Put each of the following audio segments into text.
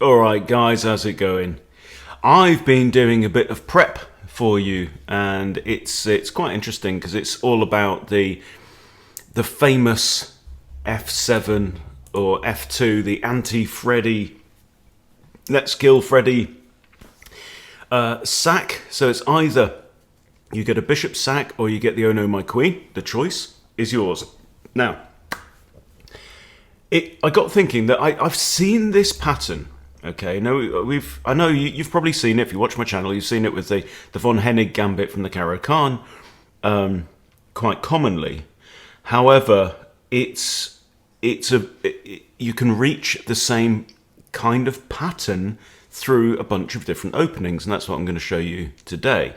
Alright guys, how's it going? I've been doing a bit of prep for you, and it's quite interesting because it's all about the famous F7 or F2, the anti-Freddy, let's kill Freddy sack. So it's either you get a bishop sack or you get the oh no my queen. The choice is yours. Now, I got thinking that I've seen this pattern. Okay, no, I know you've probably seen it if you watch my channel. You've seen it with the von Hennig gambit from the Caro Khan, quite commonly. However, you can reach the same kind of pattern through a bunch of different openings, and that's what I'm going to show you today.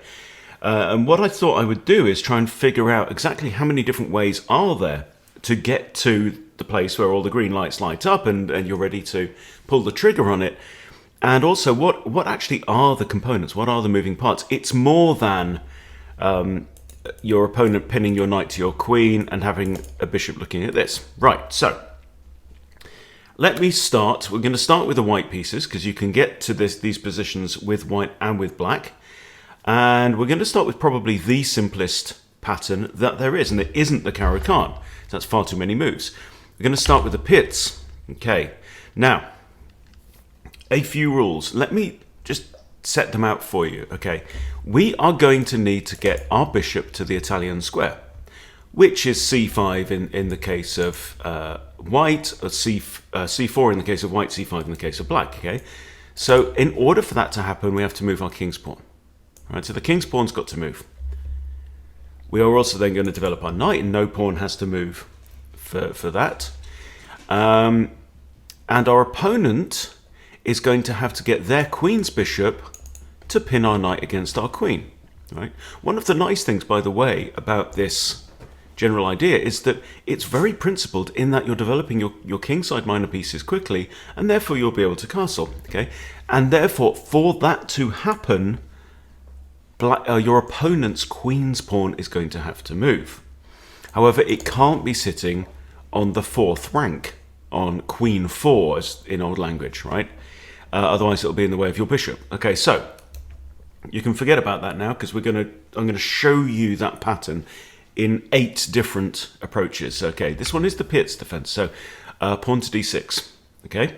And what I thought I would do is try and figure out exactly how many different ways are there to get to the place where all the green lights light up and you're ready to pull the trigger on it. And also, what actually are the components? What are the moving parts? It's more than your opponent pinning your knight to your queen and having a bishop looking at this. Right, so let me start. We're going to start with the white pieces because you can get to these positions with white and with black. And we're going to start with probably the simplest pattern that there is, and it isn't the Caro Khan. That's far too many moves. We're going to start with the pits. Okay, now, a few rules. Let me just set them out for you. Okay, we are going to need to get our bishop to the Italian square, which is c5 in the case of white, or c4 in the case of white, c5 in the case of black. Okay, so in order for that to happen, we have to move our king's pawn. Right, so the king's pawn's got to move. We are also then going to develop our knight, and no pawn has to move for that. And our opponent is going to have to get their queen's bishop to pin our knight against our queen. Right? One of the nice things, by the way, about this general idea is that it's very principled in that you're developing your kingside minor pieces quickly, and therefore you'll be able to castle. Okay, and therefore for that to happen, your opponent's queen's pawn is going to have to move. However, it can't be sitting on the fourth rank, on queen 4 as in old language, right? Otherwise it'll be in the way of your bishop. Okay, so you can forget about that now because I'm going to show you that pattern in 8 different approaches. Okay, this one is the Piet's defense. So pawn to d6. Okay,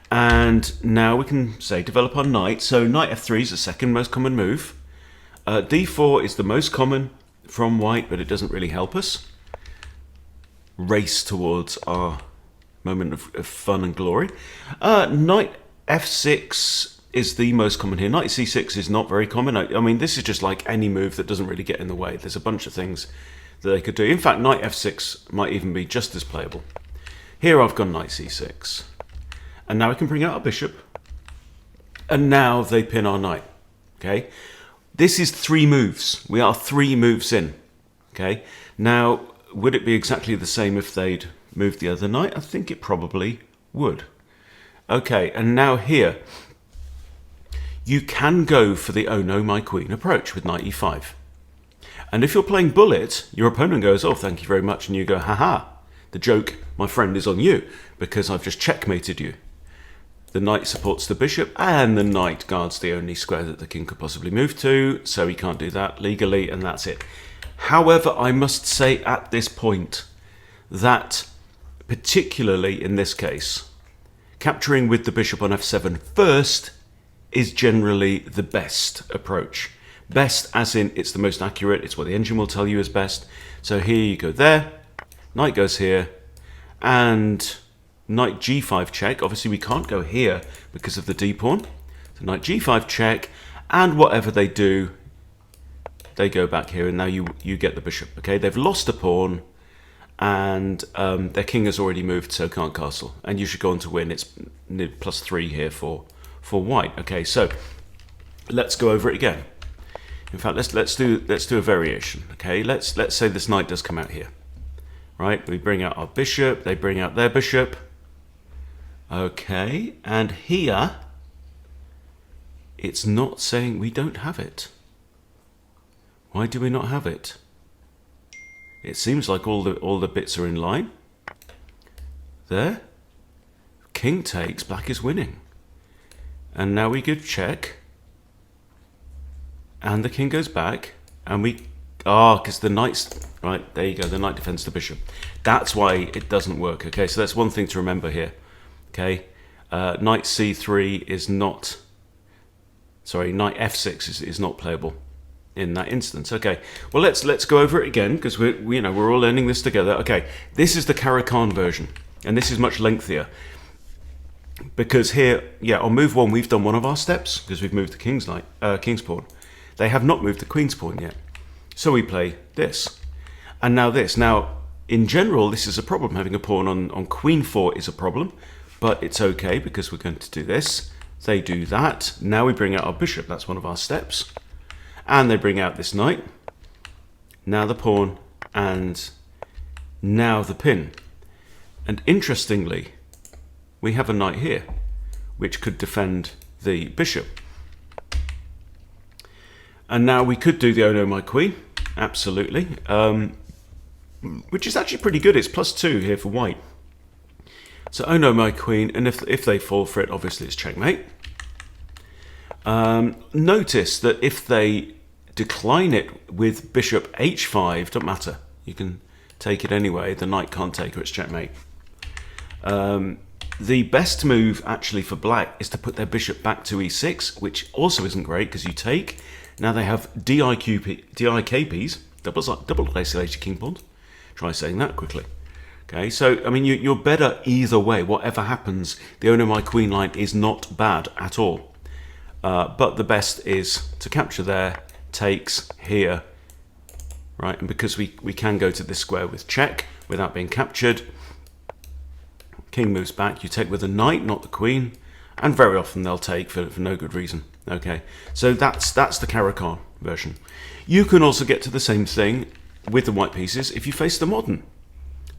and now we can say develop our knight. So knight f3 is the second most common move. d4 is the most common from white, but it doesn't really help us race towards our moment of fun and glory. Knight f6 is the most common here. Knight c6 is not very common. I mean, this is just like any move that doesn't really get in the way. There's a bunch of things that they could do. In fact, knight f6 might even be just as playable. Here I've gone knight c6. And now I can bring out a bishop. And now they pin our knight. Okay? This is 3 moves. We are 3 moves in. Okay? Now, would it be exactly the same if they'd moved the other knight? I think it probably would. Okay, and now here, you can go for the oh no my queen approach with knight e5. And if you're playing bullet, your opponent goes, oh, thank you very much, and you go, haha, the joke, my friend, is on you, because I've just checkmated you. The knight supports the bishop, and the knight guards the only square that the king could possibly move to, so he can't do that legally, and that's it. However, I must say at this point that, particularly in this case, capturing with the bishop on f7 first is generally the best approach. Best as in it's the most accurate, it's what the engine will tell you is best. So here you go there, knight goes here, and knight g5 check. Obviously we can't go here because of the d-pawn. So knight g5 check, and whatever they do, they go back here, and now you get the bishop. Okay, they've lost a pawn, and their king has already moved, so can't castle. And you should go on to win. It's +3 here for white. Okay, so let's go over it again. In fact, let's do a variation. Okay, let's say this knight does come out here. Right, we bring out our bishop. They bring out their bishop. Okay, and here it's not saying we don't have it. Why do we not have it? It seems like all the bits are in line. There. King takes, black is winning. And now we give check. And the king goes back. And we... because the knight's... Right, there you go. The knight defends the bishop. That's why it doesn't work. Okay, so that's one thing to remember here. Okay, knight c3 is not... Sorry, knight f6 is not playable in that instance. Okay, well let's go over it again because we're all learning this together. Okay, this is the Caro-Kann version, and this is much lengthier because here, on move 1 we've done one of our steps because we've moved the king's pawn. They have not moved the queen's pawn yet, so we play this, and now this. Now, in general, this is a problem. Having a pawn on queen 4 is a problem, but it's okay because we're going to do this. They do that. Now we bring out our bishop. That's one of our steps. And they bring out this knight. Now the pawn. And now the pin. And interestingly, we have a knight here, which could defend the bishop. And now we could do the oh no, my queen. Absolutely. Which is actually pretty good. It's +2 here for white. So, oh no, my queen, and if they fall for it, obviously it's checkmate. Notice that if they decline it with bishop h5, don't matter. You can take it anyway. The knight can't take her, it's checkmate. The best move, actually, for black is to put their bishop back to e6, which also isn't great because you take. Now they have DIKPs, double isolated king pawns. Try saying that quickly. Okay, so, I mean, you're better either way. Whatever happens, the oh no, my queen line is not bad at all. But the best is to capture there, takes here, right? And because we can go to this square with check without being captured, king moves back, you take with the knight, not the queen, and very often they'll take for no good reason. Okay, so that's the Caro-Kann version. You can also get to the same thing with the white pieces if you face the modern.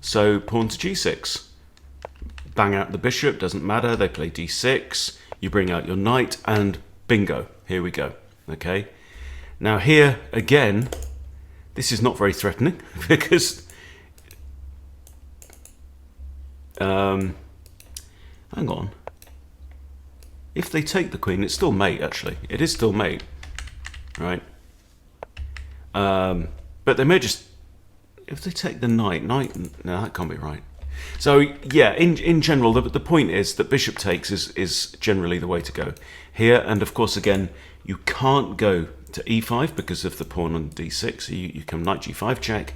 So pawn to g6, bang out the bishop, doesn't matter, they play d6, you bring out your knight, and bingo, here we go. Okay, now here again, this is not very threatening because hang on, if they take the queen, it's still mate. Actually, it is still mate, right? But they may just, if they take the knight, no, that can't be right. So yeah, in general, the point is that bishop takes is generally the way to go here. And of course, again, you can't go to e5 because of the pawn on d6. So you come knight g5 check,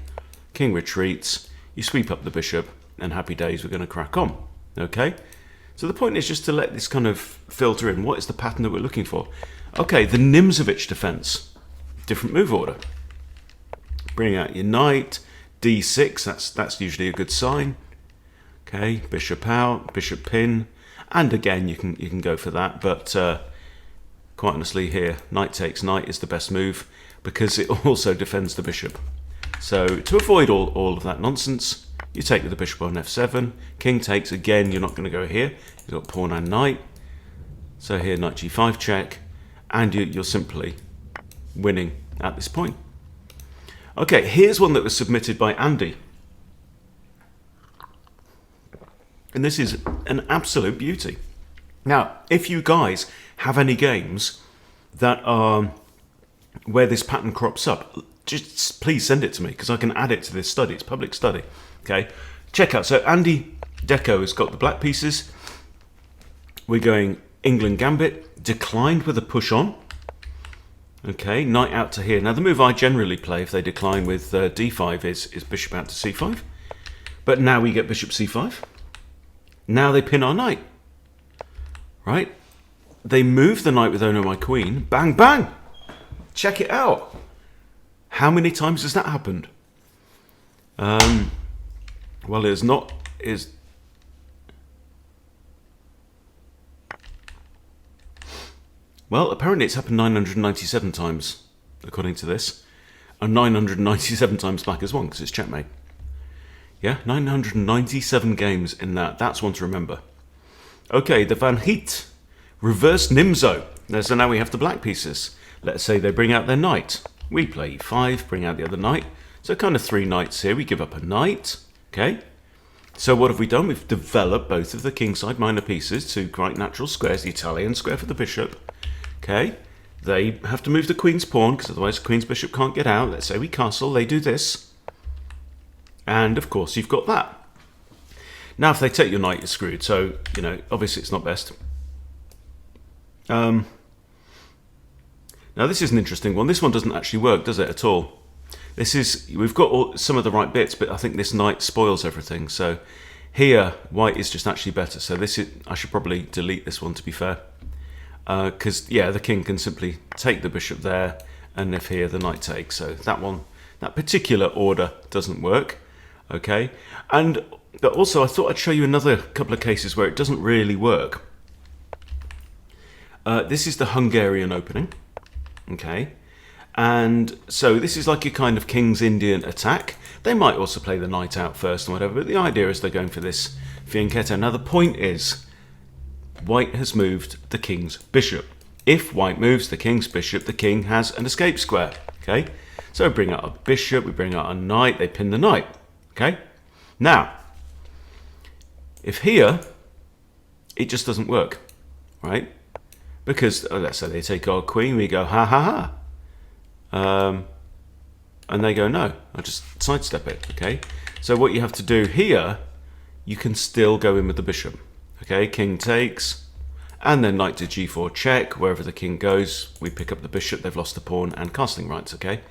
king retreats, you sweep up the bishop, and happy days, we're going to crack on. Okay, so the point is just to let this kind of filter in. What is the pattern that we're looking for? Okay, the Nimzowitsch defense, different move order. Bring out your knight, d6, that's usually a good sign. Okay, bishop out, bishop pin, and again you can go for that, but quite honestly here, knight takes knight is the best move because it also defends the bishop. So to avoid all of that nonsense, you take with the bishop on f7, king takes, again you're not going to go here, you've got pawn and knight, so here knight g5 check, and you're simply winning at this point. Okay, here's one that was submitted by Andy. And this is an absolute beauty. Now, if you guys have any games that are where this pattern crops up, just please send it to me because I can add it to this study. It's public study. Okay, check out. So Andy Deco has got the black pieces. We're going England Gambit, declined with a push on. Okay, knight out to here. Now the move I generally play if they decline with d5 is bishop out to c5. But now we get bishop c5. Now they pin our knight. Right? They move the knight with oh no, my queen. Bang, bang! Check it out. How many times has that happened? Well, it's not... Well, apparently it's happened 997 times, according to this. And 997 times back as one, because it's checkmate. Yeah, 997 games in that. That's one to remember. Okay, the Van Heet. Reverse Nimzo. So now we have the black pieces. Let's say they bring out their knight. We play e5, bring out the other knight. So kind of three knights here. We give up a knight. Okay. So what have we done? We've developed both of the kingside minor pieces to right natural squares, the Italian square for the bishop. Okay, they have to move the queen's pawn, because otherwise the queen's bishop can't get out. Let's say we castle, they do this. And of course you've got that. Now if they take your knight, you're screwed. So, you know, obviously it's not best. Now this is an interesting one. This one doesn't actually work, does it, at all? We've got some of the right bits, but I think this knight spoils everything. So here, white is just actually better. So I should probably delete this one, to be fair. Because, yeah, the king can simply take the bishop there, and if here, the knight takes. So that particular order doesn't work. Okay, but also I thought I'd show you another couple of cases where it doesn't really work. This is the Hungarian opening. Okay. And so this is like a kind of King's Indian attack. They might also play the knight out first and whatever, but the idea is they're going for this fianchetto. Now the point is, white has moved the king's bishop. If white moves the king's bishop, the king has an escape square. Okay, so we bring out a bishop, we bring out a knight, they pin the knight. Okay, now, if here, it just doesn't work, right? Because, let's say they take our queen, we go, ha ha ha. And they go, no, I'll just sidestep it, okay? So what you have to do here, you can still go in with the bishop, okay? King takes, and then knight to g4 check. Wherever the king goes, we pick up the bishop, they've lost the pawn and castling rights, okay?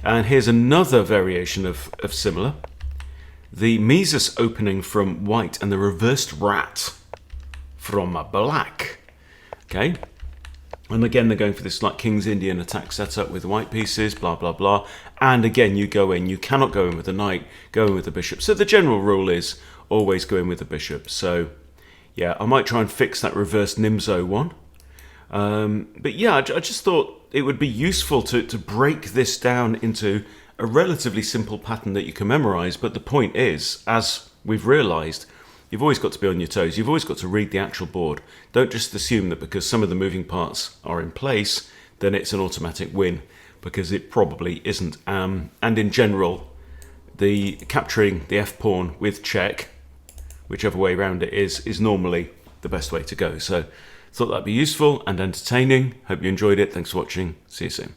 And here's another variation of similar. The Mises opening from white and the reversed rat from black, okay? And again, they're going for this like King's Indian attack setup with white pieces, blah, blah, blah. And again, you go in. You cannot go in with the knight, go in with the bishop. So the general rule is always go in with the bishop. So, yeah, I might try and fix that reverse Nimzo one. But yeah, I just thought it would be useful to break this down into a relatively simple pattern that you can memorize. But the point is, as we've realized, you've always got to be on your toes. You've always got to read the actual board. Don't just assume that because some of the moving parts are in place, then it's an automatic win, because it probably isn't. And in general, the capturing the f-pawn with check, whichever way around it is normally the best way to go. So thought that'd be useful and entertaining. Hope you enjoyed it. Thanks for watching. See you soon.